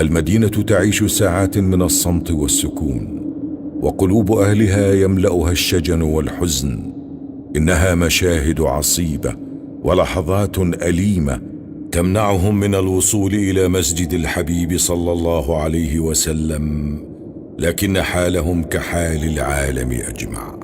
المدينة تعيش ساعات من الصمت والسكون، وقلوب أهلها يملأها الشجن والحزن. إنها مشاهد عصيبة ولحظات أليمة تمنعهم من الوصول إلى مسجد الحبيب صلى الله عليه وسلم، لكن حالهم كحال العالم أجمع.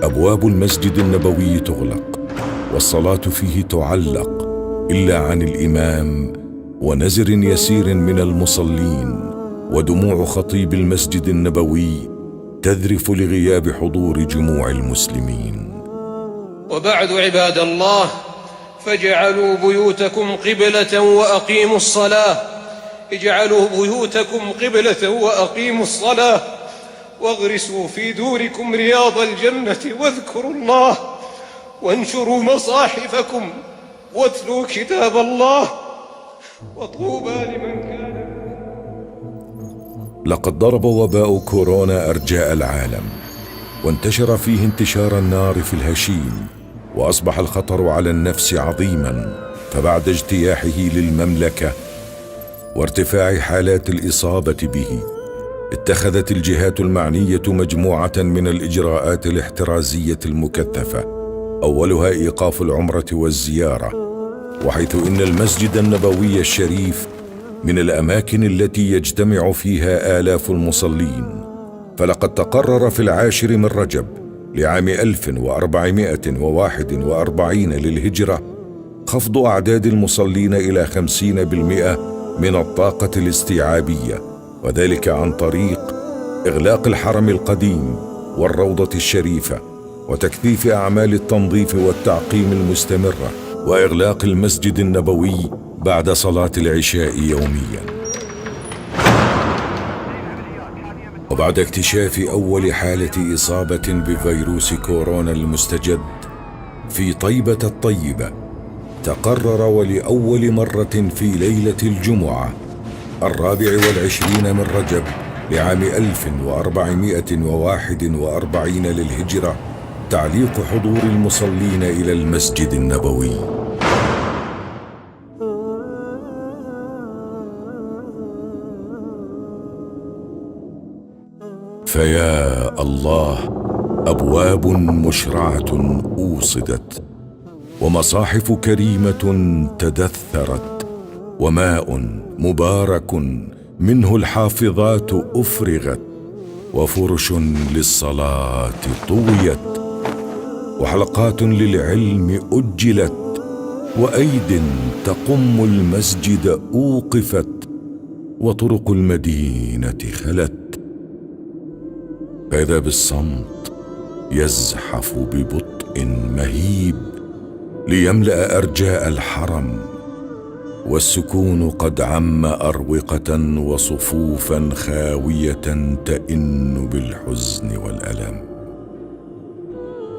أبواب المسجد النبوي تغلق، والصلاة فيه تعلق إلا عن الإمام ونزر يسير من المصلين، ودموع خطيب المسجد النبوي تذرف لغياب حضور جموع المسلمين. وبعد عباد الله، فاجعلوا بيوتكم قبلة وأقيموا الصلاة. اجعلوا بيوتكم قبلة وأقيموا الصلاة، واغرسوا في دوركم رياض الجنة، واذكروا الله، وانشروا مصاحفكم، واتلوا كتاب الله، وطوبى لمن كان. لقد ضرب وباء كورونا أرجاء العالم، وانتشر فيه انتشار النار في الهشيم، وأصبح الخطر على النفس عظيما. فبعد اجتياحه للمملكة وارتفاع حالات الإصابة به، اتخذت الجهات المعنية مجموعة من الإجراءات الاحترازية المكثفة، أولها إيقاف العمرة والزيارة، وحيث إن المسجد النبوي الشريف من الأماكن التي يجتمع فيها آلاف المصلين. فلقد تقرر في 10 من رجب لعام 1441 للهجرة خفض أعداد المصلين إلى 50% من الطاقة الاستيعابية، وذلك عن طريق إغلاق الحرم القديم والروضة الشريفة، وتكثيف أعمال التنظيف والتعقيم المستمرة، وإغلاق المسجد النبوي بعد صلاة العشاء يوميا. وبعد اكتشاف أول حالة إصابة بفيروس كورونا المستجد في طيبة الطيبة، تقرر ولأول مرة في ليلة الجمعة 24 من رجب لعام 1441 للهجرة تعليق حضور المصلين إلى المسجد النبوي. فيا الله، أبواب مشرعة أوصدت، ومصاحف كريمة تدثرت، وماء مبارك منه الحافظات أفرغت، وفرش للصلاة طويت، وحلقات للعلم أجلت، وأيد تقم المسجد أوقفت، وطرق المدينة خلت. فإذا بالصمت يزحف ببطء مهيب ليملأ أرجاء الحرم، والسكون قد عم أروقة وصفوفا خاوية تئن بالحزن والألم.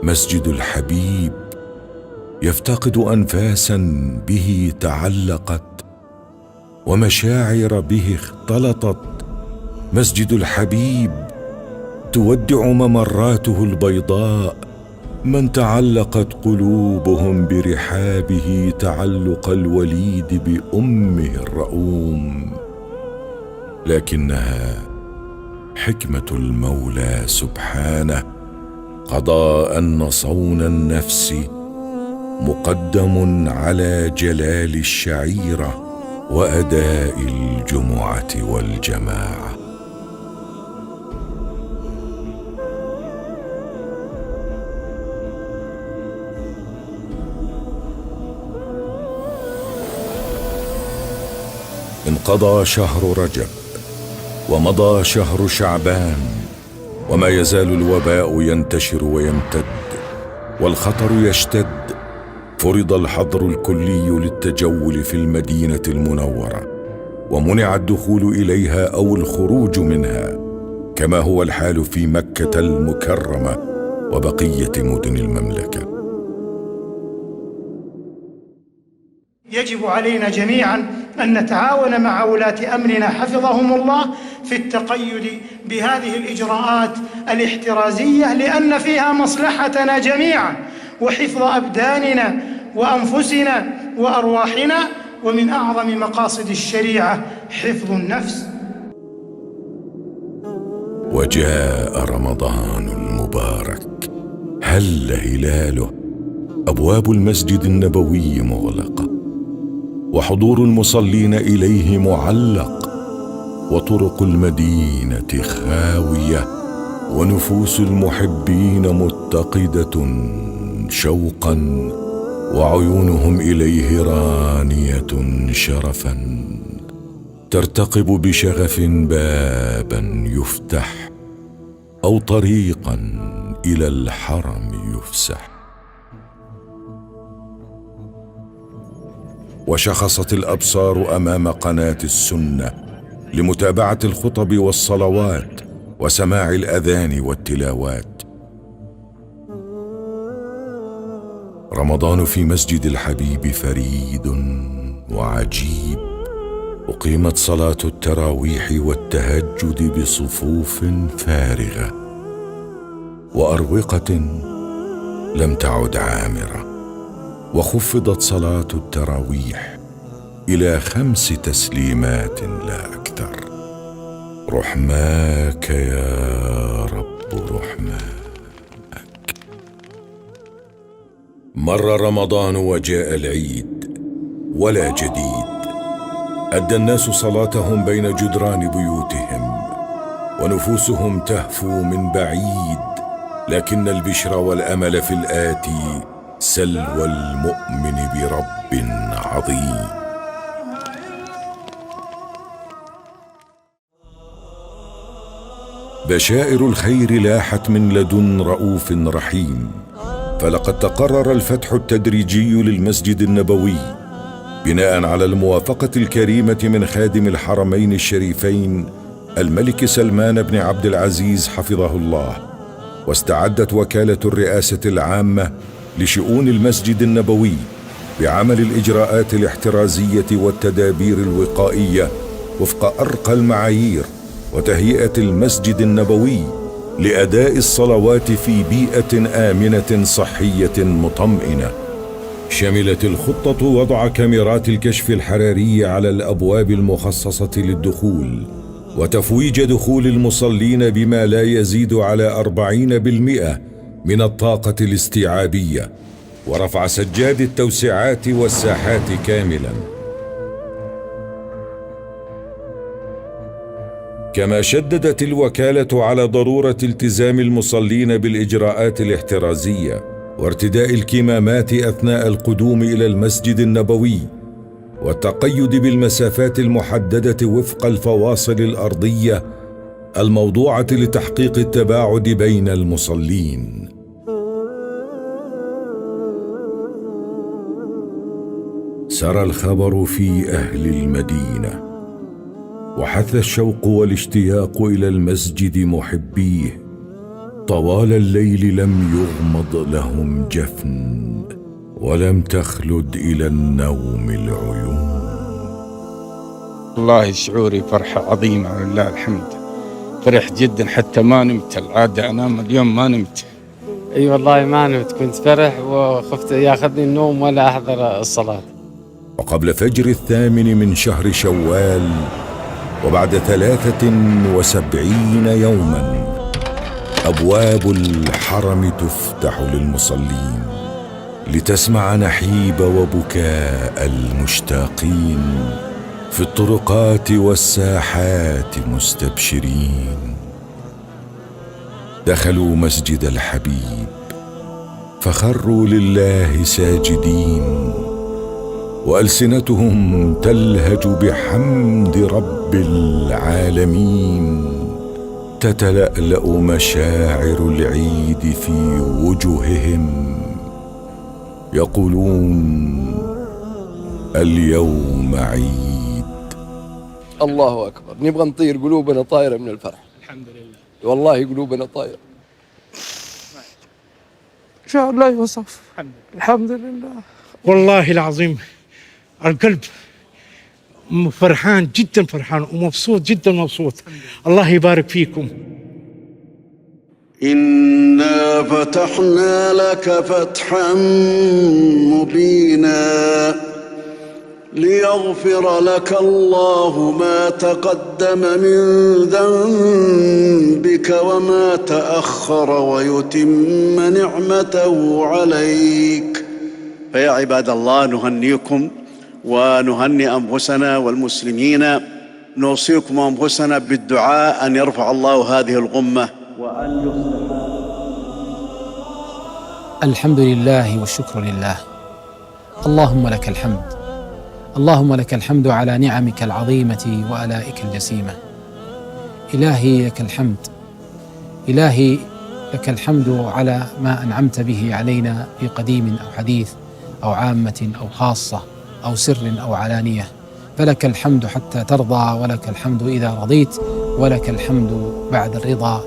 مسجد الحبيب يفتقد أنفاسا به تعلقت، ومشاعر به اختلطت. مسجد الحبيب تودع ممراته البيضاء من تعلقت قلوبهم برحابه تعلق الوليد بأمه الرؤوم. لكنها حكمة المولى سبحانه قضى أن صون النفس مقدم على جلال الشعيرة وأداء الجمعة والجماعة. انقضى شهر رجب، ومضى شهر شعبان، وما يزال الوباء ينتشر ويمتد، والخطر يشتد. فرض الحظر الكلي للتجول في المدينة المنورة، ومنع الدخول إليها أو الخروج منها، كما هو الحال في مكة المكرمة وبقية مدن المملكة. يجب علينا جميعا أن نتعاون مع ولاة أمرنا حفظهم الله في التقيد بهذه الإجراءات الاحترازية، لأن فيها مصلحتنا جميعا وحفظ أبداننا وأنفسنا وأرواحنا، ومن أعظم مقاصد الشريعة حفظ النفس. وجاء رمضان المبارك، هل هلاله، أبواب المسجد النبوي مغلقة، وحضور المصلين إليه معلق، وطرق المدينة خاوية، ونفوس المحبين متقدة شوقا، وعيونهم إليه رانية شرفا، ترتقب بشغف بابا يفتح أو طريقا إلى الحرم يفسح. وشخصت الأبصار أمام قناة السنة لمتابعة الخطب والصلوات وسماع الأذان والتلاوات. رمضان في مسجد الحبيب فريد وعجيب، أقيمت صلاة التراويح والتهجد بصفوف فارغة وأروقة لم تعد عامرة، وخفضت صلاة التراويح إلى 5 تسليمات لا أكثر. رحماك يا رب رحماك. مر رمضان وجاء العيد ولا جديد. أدى الناس صلاتهم بين جدران بيوتهم ونفوسهم تهفو من بعيد، لكن البشر والأمل في الآتي سلوى المؤمن برب عظيم. بشائر الخير لاحت من لدن رؤوف رحيم، فلقد تقرر الفتح التدريجي للمسجد النبوي بناء على الموافقة الكريمة من خادم الحرمين الشريفين الملك سلمان بن عبد العزيز حفظه الله. واستعدت وكالة الرئاسة العامة لشؤون المسجد النبوي بعمل الإجراءات الاحترازية والتدابير الوقائية وفق أرقى المعايير، وتهيئة المسجد النبوي لأداء الصلوات في بيئة آمنة صحية مطمئنة. شملت الخطة وضع كاميرات الكشف الحراري على الأبواب المخصصة للدخول، وتفويج دخول المصلين بما لا يزيد على 40% من الطاقة الاستيعابية، ورفع سجاد التوسعات والساحات كاملا. كما شددت الوكالة على ضرورة التزام المصلين بالإجراءات الاحترازية وارتداء الكمامات أثناء القدوم إلى المسجد النبوي، والتقيد بالمسافات المحددة وفق الفواصل الأرضية الموضوعة لتحقيق التباعد بين المصلين. سرى الخبر في أهل المدينة، وحث الشوق والاشتياق إلى المسجد محبيه. طوال الليل لم يغمض لهم جفن، ولم تخلد إلى النوم العيون. والله شعوري فرحة عظيمة ولله الحمد. فرح جدا حتى ما نمت، العادة أنام، اليوم ما نمت. اي والله ما نمت، كنت فرح وخفت ياخذني النوم ولا احضر الصلاة. وقبل فجر 8 من شهر شوال، وبعد 73 يوما، أبواب الحرم تفتح للمصلين لتسمع نحيب وبكاء المشتاقين في الطرقات والساحات مستبشرين. دخلوا مسجد الحبيب فخروا لله ساجدين، وألسنتهم تلهج بحمد رب العالمين. تتلألأ مشاعر العيد في وجوههم، يقولون اليوم عيد. الله أكبر، نبغى نطير، قلوبنا طايرة من الفرح. الحمد لله والله قلوبنا طايرة. إن شاء الله يوصف. الحمد لله. والله العظيم القلب فرحان جدا، فرحان ومبسوط جدا مبسوط. الله يبارك فيكم. إنا فتحنا لك فتحا مبينا ليغفر لك الله ما تقدم من ذنبك وما تأخر ويتم نعمته عليك. فيا عباد الله، نهنيكم ونهني أنفسنا والمسلمين، نوصيكم أنفسنا بالدعاء أن يرفع الله هذه الغمة وأن يصلح. الحمد لله والشكر لله. اللهم لك الحمد، اللهم لك الحمد على نعمك العظيمة وآلائك الجسيمة. إلهي لك الحمد، إلهي لك الحمد على ما أنعمت به علينا في قديم أو حديث أو عامة أو خاصة أو سر أو علانية. فلك الحمد حتى ترضى، ولك الحمد إذا رضيت، ولك الحمد بعد الرضا.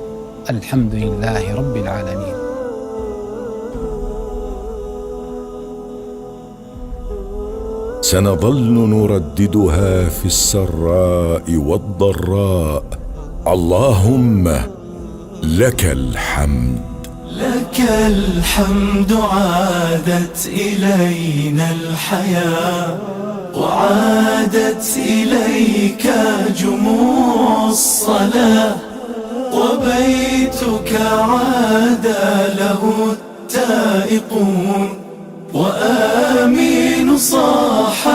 الحمد لله رب العالمين. سنظل نرددها في السراء والضراء. اللهم لك الحمد. لك الحمد، عادت إلينا الحياة وعادت إليك جموع الصلاة، وبيتك عاد له التائقون، وآمين صاح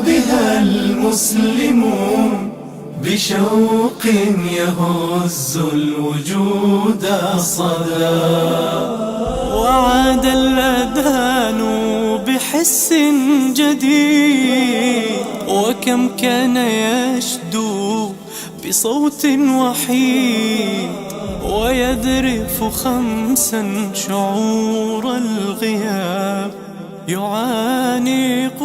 بها المسلمون بشوق يهز الوجود صدى. وعاد الأذان بحس جديد، وكم كان يشدو بصوت وحيد، ويذرف خمسا شعور الغياب يعانق